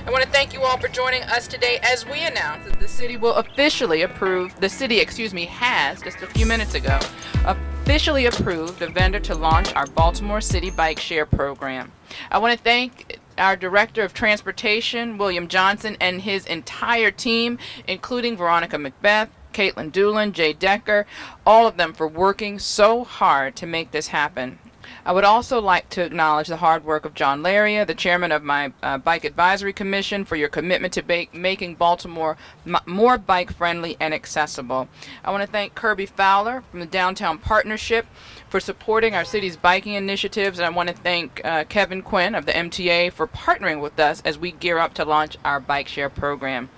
I want to thank you all for joining us today as we announce that the city will officially approve, has just a few minutes ago, officially approved a vendor to launch our Baltimore City Bike Share program. I want to thank our Director of Transportation, William Johnson, and his entire team, including Veronica Macbeth, Caitlin Doolin, Jay Decker, all of them for working so hard to make this happen. I would also like to acknowledge the hard work of John Laria, the chairman of my Bike Advisory Commission, for your commitment to making Baltimore more bike-friendly and accessible. I want to thank Kirby Fowler from the Downtown Partnership for supporting our city's biking initiatives, and I want to thank Kevin Quinn of the MTA for partnering with us as we gear up to launch our bike share program.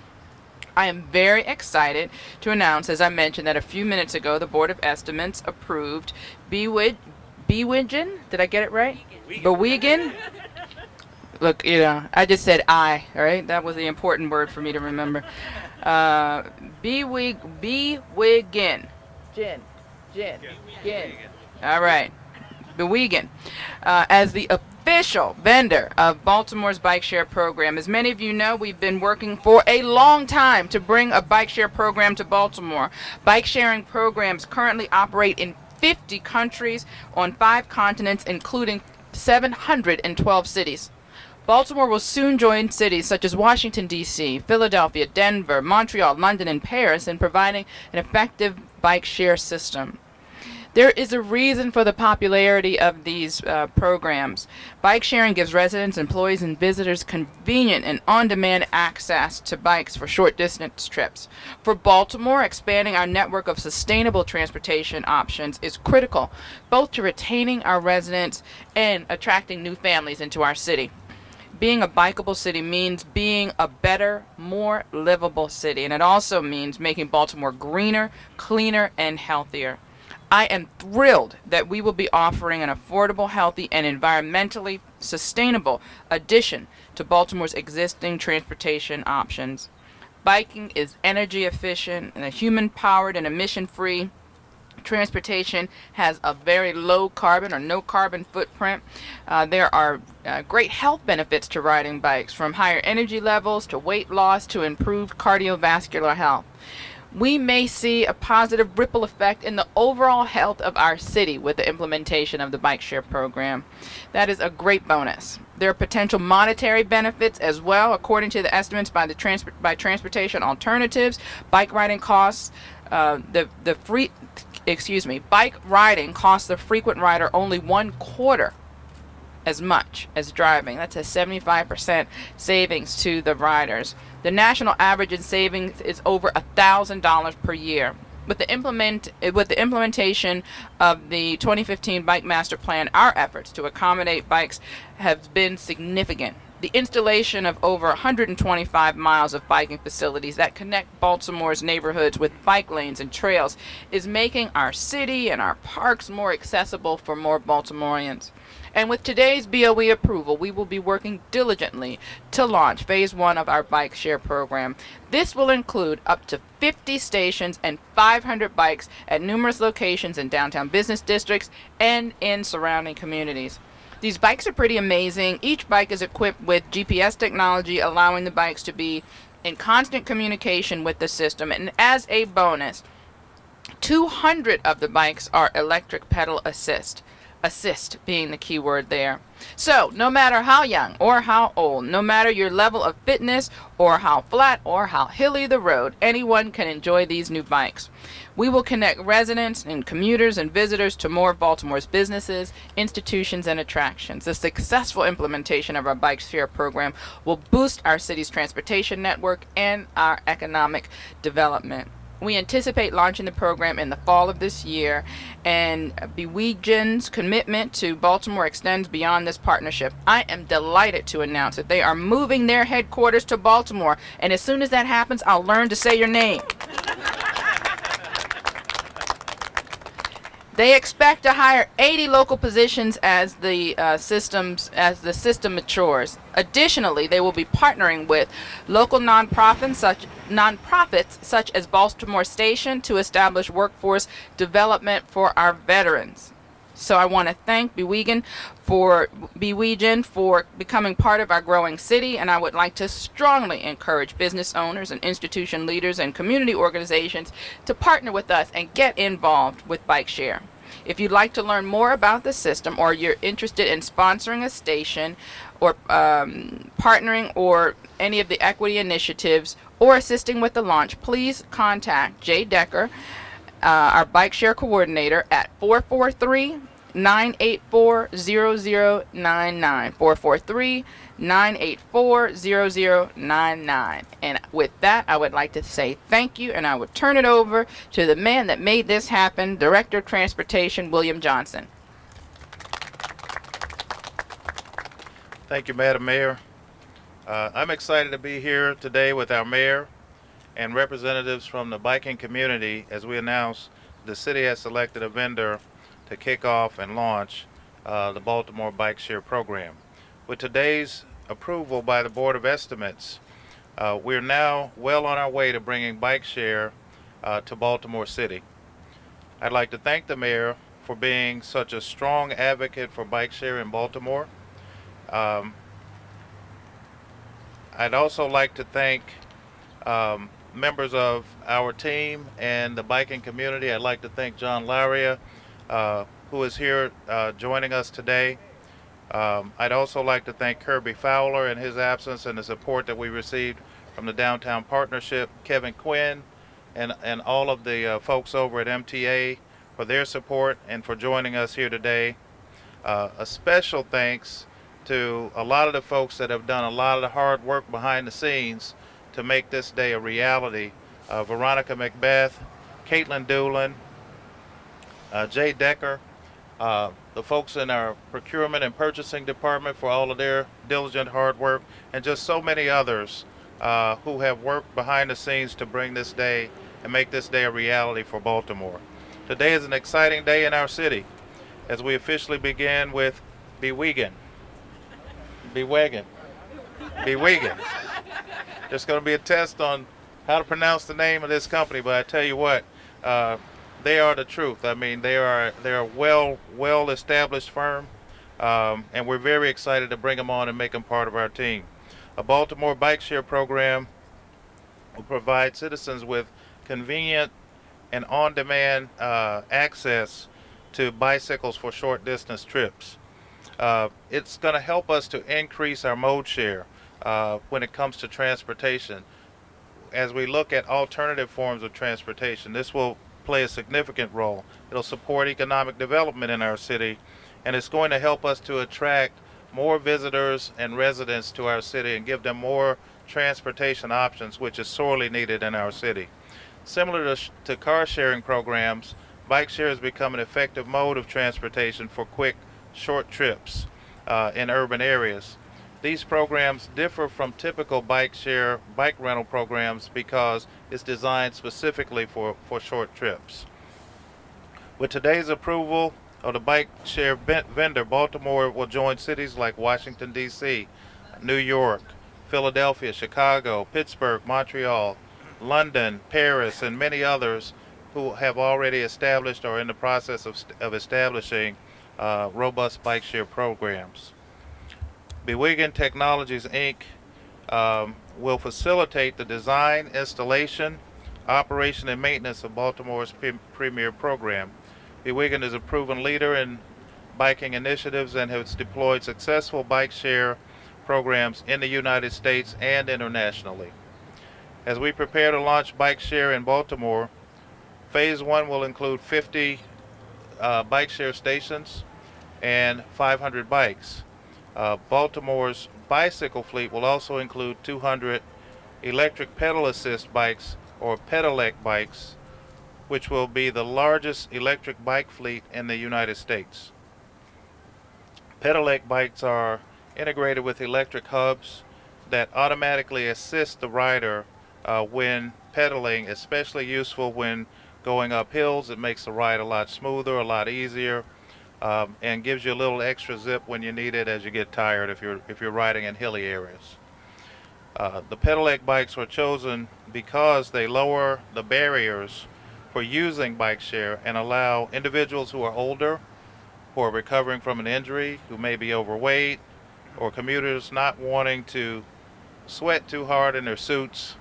I am very excited to announce, as I mentioned, that a few minutes ago the Board of Estimates approved Bewigen? Did I get it right? Bewigen? Look, I just said I, all right? That was the important word for me to remember. Bewigen. Gin. All right. Bewigen. As the official vendor of Baltimore's bike share program. As many of you know, we've been working for a long time to bring a bike share program to Baltimore. Bike sharing programs currently operate in 50 countries on 5 continents, including 712 cities. Baltimore will soon join cities such as Washington, D.C., Philadelphia, Denver, Montreal, London, and Paris in providing an effective bike share system. There is a reason for the popularity of these programs. Bike sharing gives residents, employees, and visitors convenient and on-demand access to bikes for short-distance trips. For Baltimore, expanding our network of sustainable transportation options is critical, both to retaining our residents and attracting new families into our city. Being a bikeable city means being a better, more livable city, and it also means making Baltimore greener, cleaner, and healthier. I am thrilled that we will be offering an affordable, healthy, and environmentally sustainable addition to Baltimore's existing transportation options. Biking is energy efficient and a human-powered and emission-free transportation has a very low carbon or no carbon footprint. There are great health benefits to riding bikes, from higher energy levels to weight loss to improved cardiovascular health. We may see a positive ripple effect in the overall health of our city with the implementation of the bike share program. That is a great bonus. There are potential monetary benefits as well, according to the estimates by Transportation Alternatives. Bike riding costs bike riding costs the frequent rider only 1/4 as much as driving. That's a 75% savings to the riders. The national average in savings is over $1,000 per year. With the implementation of the 2015 Bike Master Plan, our efforts to accommodate bikes have been significant. The installation of over 125 miles of biking facilities that connect Baltimore's neighborhoods with bike lanes and trails is making our city and our parks more accessible for more Baltimoreans. And with today's BOE approval, we will be working diligently to launch Phase 1 of our bike share program. This will include up to 50 stations and 500 bikes at numerous locations in downtown business districts and in surrounding communities. These bikes are pretty amazing. Each bike is equipped with GPS technology, allowing the bikes to be in constant communication with the system. And as a bonus, 200 of the bikes are electric pedal assist being the key word there. So, no matter how young or how old, no matter your level of fitness or how flat or how hilly the road, anyone can enjoy these new bikes. We will connect residents and commuters and visitors to more of Baltimore's businesses, institutions, and attractions. The successful implementation of our bike share program will boost our city's transportation network and our economic development. We anticipate launching the program in the fall of this year, and Bewigen's commitment to Baltimore extends beyond this partnership. I am delighted to announce that they are moving their headquarters to Baltimore, and as soon as that happens, I'll learn to say your name. They expect to hire 80 local positions as the system matures. Additionally, they will be partnering with local nonprofits such as Baltimore Station to establish workforce development for our veterans. So I want to thank Bewegan for becoming part of our growing city, and I would like to strongly encourage business owners and institution leaders and community organizations to partner with us and get involved with Bike Share. If you'd like to learn more about the system, or you're interested in sponsoring a station, or partnering, or any of the equity initiatives, or assisting with the launch, please contact Jay Decker, our bike share coordinator, at 443-984-0099. 443-984-0099. And with that, I would like to say thank you, and I would turn it over to the man that made this happen, Director of Transportation, William Johnson. Thank you, Madam Mayor. I'm excited to be here today with our mayor and representatives from the biking community as we announce the city has selected a vendor to kick off and launch the Baltimore Bike Share program. With today's approval by the Board of Estimates, we're now well on our way to bringing Bike Share to Baltimore City. I'd like to thank the mayor for being such a strong advocate for Bike Share in Baltimore. I'd also like to thank members of our team and the biking community. I'd like to thank John Laria, who is here joining us today. I'd also like to thank Kirby Fowler in his absence and the support that we received from the Downtown Partnership, Kevin Quinn, and all of the folks over at MTA for their support and for joining us here today. A special thanks to a lot of the folks that have done a lot of the hard work behind the scenes to make this day a reality. Veronica Macbeth, Caitlin Doolin, Jay Decker, the folks in our procurement and purchasing department for all of their diligent hard work, and just so many others who have worked behind the scenes to bring this day and make this day a reality for Baltimore. Today is an exciting day in our city as we officially begin with Bewegan. There's going to be a test on how to pronounce the name of this company, but I tell you what, they are the truth. I mean, they're a well established firm, and we're very excited to bring them on and make them part of our team. A Baltimore Bike Share program will provide citizens with convenient and on-demand access to bicycles for short distance trips. It's going to help us to increase our mode share when it comes to transportation. As we look at alternative forms of transportation, this will play a significant role. It'll support economic development in our city, and it's going to help us to attract more visitors and residents to our city and give them more transportation options, which is sorely needed in our city. Similar to car sharing programs, bike share has become an effective mode of transportation for quick, short trips in urban areas. These programs differ from typical bike rental programs because it's designed specifically for short trips. With today's approval of the bike share vendor, Baltimore will join cities like Washington, D.C., New York, Philadelphia, Chicago, Pittsburgh, Montreal, London, Paris, and many others who have already established or are in the process of establishing robust bike share programs. Bewegan Technologies, Inc. Will facilitate the design, installation, operation, and maintenance of Baltimore's premier program. Bewegan is a proven leader in biking initiatives and has deployed successful bike share programs in the United States and internationally. As we prepare to launch bike share in Baltimore, Phase 1 will include 50 bike share stations and 500 bikes. Baltimore's bicycle fleet will also include 200 electric pedal assist bikes, or pedelec bikes, which will be the largest electric bike fleet in the United States. Pedelec bikes are integrated with electric hubs that automatically assist the rider when pedaling, especially useful when going up hills. It makes the ride a lot smoother, a lot easier, and gives you a little extra zip when you need it as you get tired if you're riding in hilly areas. The pedelec bikes were chosen because they lower the barriers for using bike share and allow individuals who are older who are recovering from an injury, who may be overweight, or commuters not wanting to sweat too hard in their suits,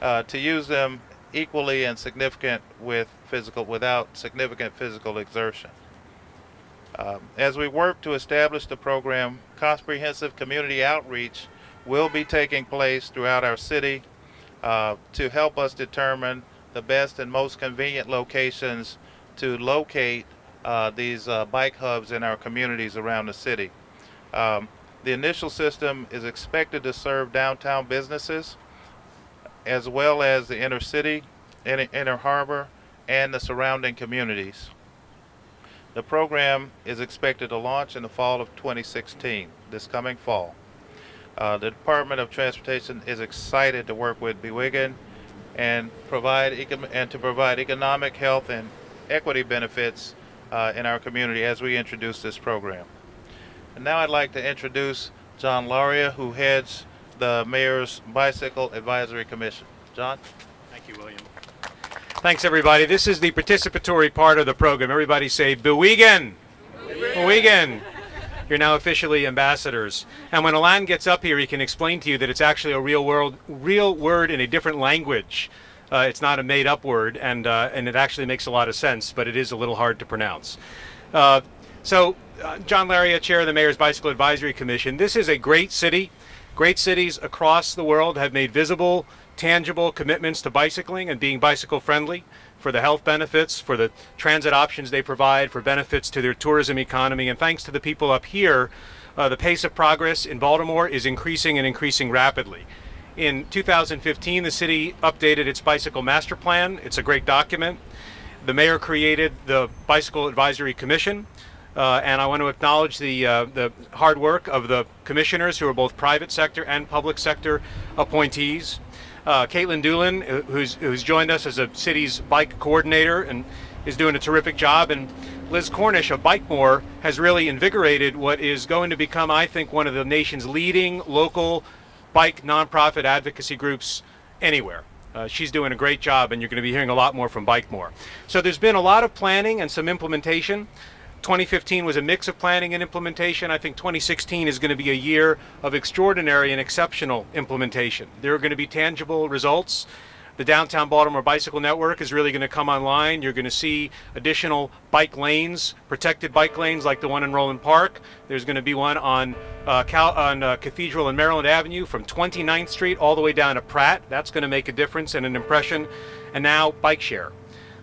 to use them equally and significant without significant physical exertion. As we work to establish the program, comprehensive community outreach will be taking place throughout our city to help us determine the best and most convenient locations to locate these bike hubs in our communities around the city. Um, the initial system is expected to serve downtown businesses as well as the inner city, inner harbor, and the surrounding communities. The program is expected to launch in the fall of 2016, this coming fall. The Department of Transportation is excited to work with Bewigan and to provide economic, health, and equity benefits in our community as we introduce this program. And now I'd like to introduce John Laria, who heads the Mayor's Bicycle Advisory Commission. John? Thank you, William. Thanks, everybody. This is the participatory part of the program. Everybody say, Bewigan! Bewigan! You're now officially ambassadors. And when Alan gets up here, he can explain to you that it's actually a real word in a different language. It's not a made-up word, and it actually makes a lot of sense, but it is a little hard to pronounce. John Laria, Chair of the Mayor's Bicycle Advisory Commission. This is a great city. Great cities across the world have made visible, tangible commitments to bicycling and being bicycle friendly for the health benefits, for the transit options they provide, for benefits to their tourism economy. And thanks to the people up here, the pace of progress in Baltimore is increasing and increasing rapidly. In 2015, the city updated its bicycle master plan. It's a great document. The mayor created the Bicycle Advisory Commission. And I want to acknowledge the hard work of the commissioners who are both private sector and public sector appointees. Caitlin Doolin, who's joined us as a city's bike coordinator and is doing a terrific job, and Liz Cornish of Baltimore has really invigorated what is going to become, I think, one of the nation's leading local bike nonprofit advocacy groups anywhere. She's doing a great job, and you're going to be hearing a lot more from Baltimore. So there's been a lot of planning and some implementation. 2015 was a mix of planning and implementation. I think 2016 is going to be a year of extraordinary and exceptional implementation. There are going to be tangible results. The downtown Baltimore Bicycle Network is really going to come online. You're going to see additional bike lanes, protected bike lanes like the one in Roland Park. There's going to be one on Cathedral and Maryland Avenue from 29th Street all the way down to Pratt. That's going to make a difference and an impression. And now bike share.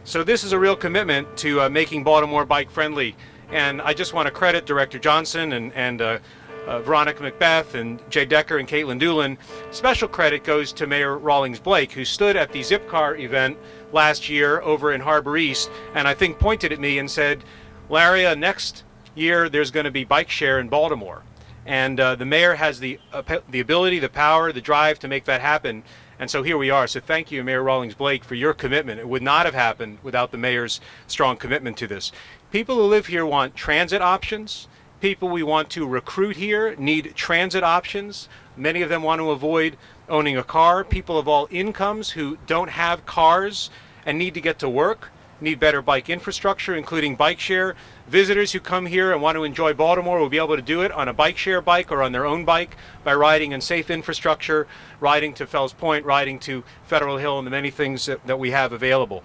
So this is a real commitment to making Baltimore bike friendly. And I just want to credit Director Johnson and Veronica Macbeth and Jay Decker and Caitlin Doolin. Special credit goes to Mayor Rawlings-Blake, who stood at the Zipcar event last year over in Harbor East and I think pointed at me and said, Laria, next year there's going to be bike share in Baltimore. And the mayor has the ability, the power, the drive to make that happen. And so here we are. So thank you, Mayor Rawlings-Blake, for your commitment. It would not have happened without the mayor's strong commitment to this. People who live here want transit options. People we want to recruit here need transit options. Many of them want to avoid owning a car. People of all incomes who don't have cars and need to get to work need better bike infrastructure, including bike share. Visitors who come here and want to enjoy Baltimore will be able to do it on a bike share bike or on their own bike by riding in safe infrastructure, riding to Fells Point, riding to Federal Hill, and the many things that we have available.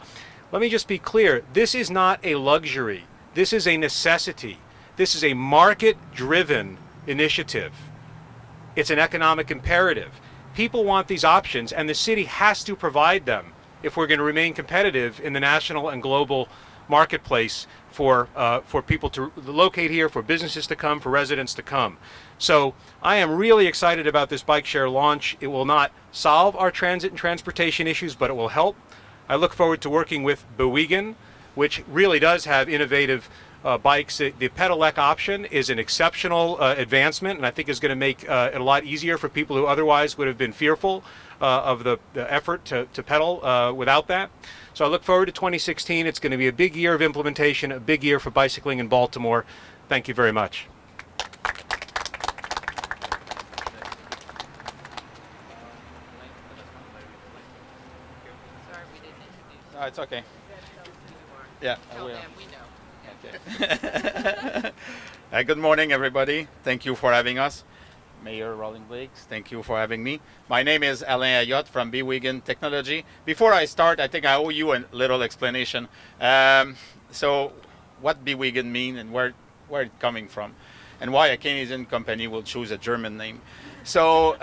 Let me just be clear. This is not a luxury. This is a necessity. This is a market-driven initiative. It's an economic imperative. People want these options, and the city has to provide them if we're going to remain competitive in the national and global marketplace for people to locate here, for businesses to come, for residents to come. So I am really excited about this bike share launch. It will not solve our transit and transportation issues, but it will help. I look forward to working with Bewigan, which really does have innovative bikes. The pedelec option is an exceptional advancement, and I think is going to make it a lot easier for people who otherwise would have been fearful of the effort to pedal without that. So I look forward to 2016. It's going to be a big year of implementation, a big year for bicycling in Baltimore. Thank you very much. It's okay. Yeah, I will. We know. Good morning, everybody. Thank you for having us. Mayor Rawlings-Blake, thank you for having me. My name is Alain Ayotte from Bewigan Technology. Before I start, I think I owe you a little explanation. So what Bewigan mean and where it's coming from, and why a Canadian company will choose a German name. So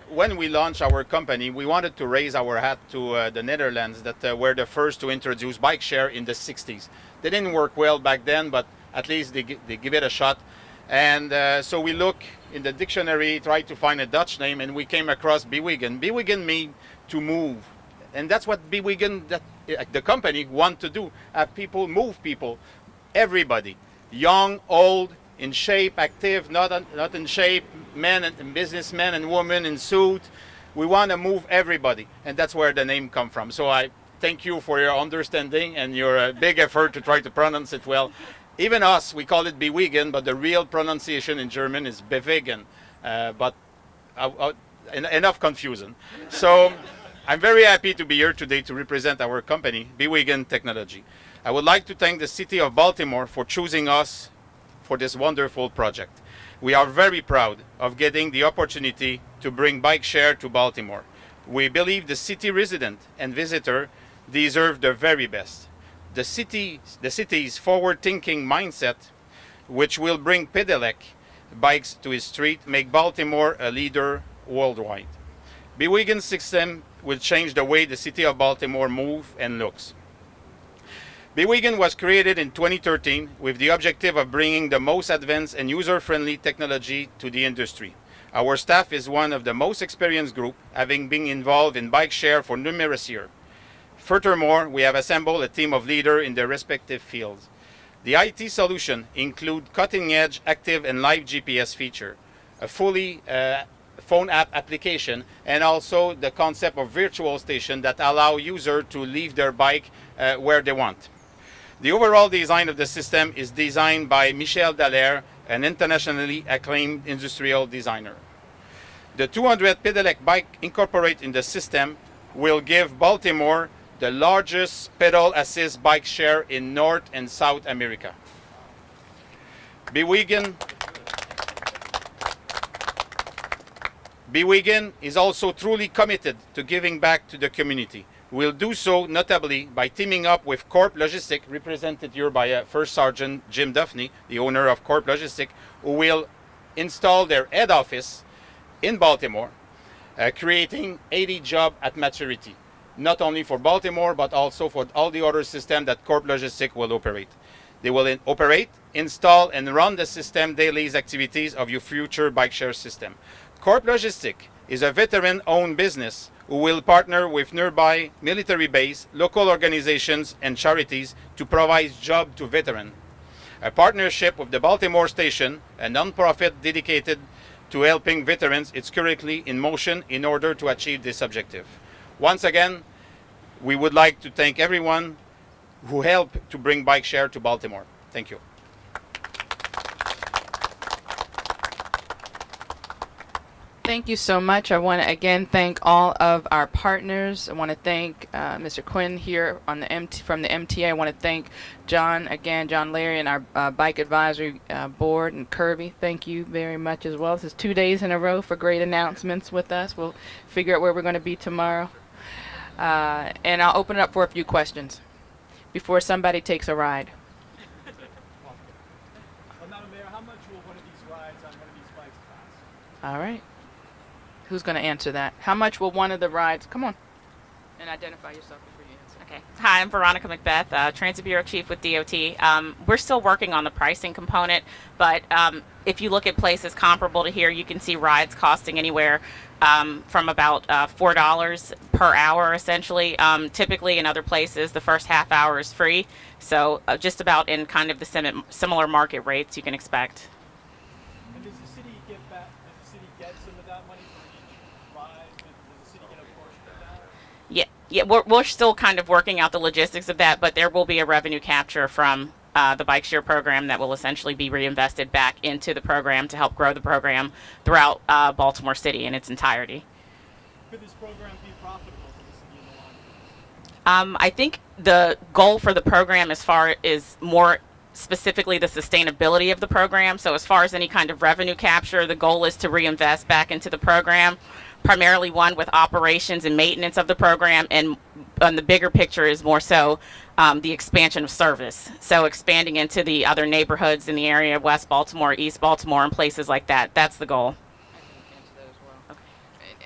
when we launched our company, we wanted to raise our hat to the Netherlands that were the first to introduce bike share in the 60s. They didn't work well back then, but at least they give it a shot. And so we look in the dictionary, tried to find a Dutch name, and we came across Bewigan. Bewigan means to move. And that's what Bewigan, the company, want to do. Have people move people. Everybody. Young, old, in shape, active, not in shape, men and businessmen and women in suit. We want to move everybody. And that's where the name comes from. So I thank you for your understanding and your big effort to try to pronounce it well. Even us, we call it Bewigan, but the real pronunciation in German is Bewigan. But enough confusion. So I'm very happy to be here today to represent our company, Bewigan Technology. I would like to thank the City of Baltimore for choosing us for this wonderful project. We are very proud of getting the opportunity to bring bike share to Baltimore. We believe the city resident and visitor deserve the very best. The city's forward-thinking mindset, which will bring pedelec bikes to its street, make Baltimore a leader worldwide. Bewigan's system will change the way the city of Baltimore moves and looks. Bewigan was created in 2013 with the objective of bringing the most advanced and user-friendly technology to the industry. Our staff is one of the most experienced group, having been involved in bike share for numerous years. Furthermore, we have assembled a team of leaders in their respective fields. The IT solution include cutting-edge active and live GPS feature, a fully phone app application, and also the concept of virtual station that allow users to leave their bike where they want. The overall design of the system is designed by Michel Dallaire, an internationally acclaimed industrial designer. The 200 pedelec bike incorporated in the system will give Baltimore the largest pedal assist bike share in North and South America. Bewigan is also truly committed to giving back to the community. We'll do so notably by teaming up with Corp Logistic, represented here by First Sergeant Jim Duffney, the owner of Corp Logistic, who will install their head office in Baltimore, creating 80 jobs at maturity, not only for Baltimore, but also for all the other systems that Corp Logistic will operate. They will operate, install, and run the system daily activities of your future bike share system. Corp Logistic is a veteran-owned business who will partner with nearby military base, local organizations, and charities to provide jobs to veterans. A partnership with the Baltimore Station, a non-profit dedicated to helping veterans, is currently in motion in order to achieve this objective. Once again, we would like to thank everyone who helped to bring bike share to Baltimore. Thank you. Thank you so much. I want to again thank all of our partners. I want to thank Mr. Quinn here on the from the MTA. I want to thank John Larry, and our Bike Advisory Board, and Kirby. Thank you very much as well. This is 2 days in a row for great announcements with us. We'll figure out where we're going to be tomorrow. And I'll open it up for a few questions before somebody takes a ride. Well, Madam Mayor, how much will one of these rides on one of these bikes cost? All right. Who's going to answer that? How much will one of the rides? Come on. And identify yourself before you answer. Okay. Hi, I'm Veronica Macbeth, Transit Bureau Chief with DOT. We're still working on the pricing component, but if you look at places comparable to here, you can see rides costing anywhere from about $4 per hour, essentially. Typically, in other places, the first half hour is free. So just about in kind of the similar market rates you can expect. And does the city get back? Does the city get some of that money for each ride? Does the city get a portion of that? Yeah, we're still kind of working out the logistics of that, but there will be a revenue capture from the bike share program that will essentially be reinvested back into the program to help grow the program throughout Baltimore City in its entirety. Could this program be profitable to the city in the long run? I think the goal for the program is more specifically the sustainability of the program. So as far as any kind of revenue capture, the goal is to reinvest back into the program, primarily one with operations and maintenance of the program, and on the bigger picture is more so the expansion of service. So expanding into the other neighborhoods in the area of West Baltimore, East Baltimore, and places like that. That's the goal.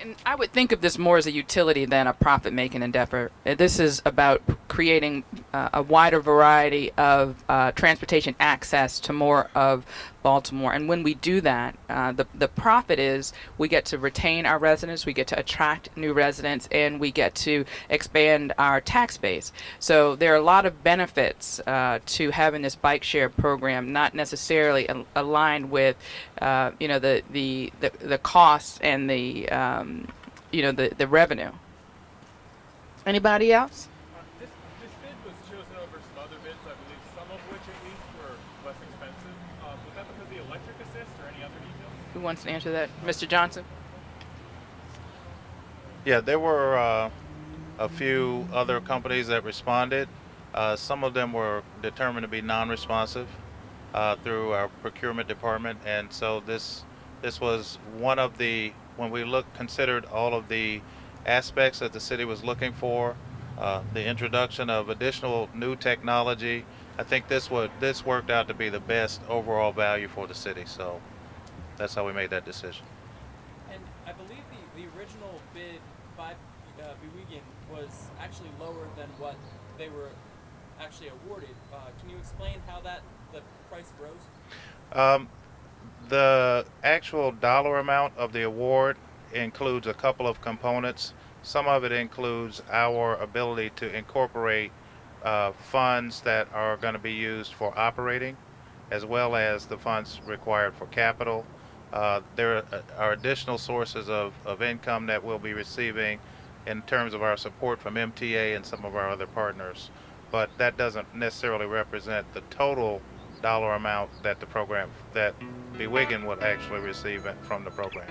And I would think of this more as a utility than a profit-making endeavor. This is about creating a wider variety of transportation access to more of Baltimore. And when we do that, the profit is we get to retain our residents, we get to attract new residents, and we get to expand our tax base. So there are a lot of benefits to having this bike share program, not necessarily aligned with the costs and the the revenue. Anybody else? This bid was chosen over some other bids, I believe, some of which at least were less expensive. Was that because of the electric assist or any other details? Who wants to answer that? Mr. Johnson? Yeah, there were a few other companies that responded. Some of them were determined to be non-responsive through our procurement department, and so this was one of the, when we considered all of the aspects that the city was looking for, the introduction of additional new technology. I think this worked out to be the best overall value for the city. So that's how we made that decision. And I believe the original bid by Bewegan was actually lower than what they were actually awarded. Can you explain how the price rose? The actual dollar amount of the award includes a couple of components. Some of it includes our ability to incorporate funds that are going to be used for operating, as well as the funds required for capital. There are additional sources of income that we'll be receiving in terms of our support from MTA and some of our other partners. But that doesn't necessarily represent the total dollar amount that the program, that Bewegan would actually receive from the program.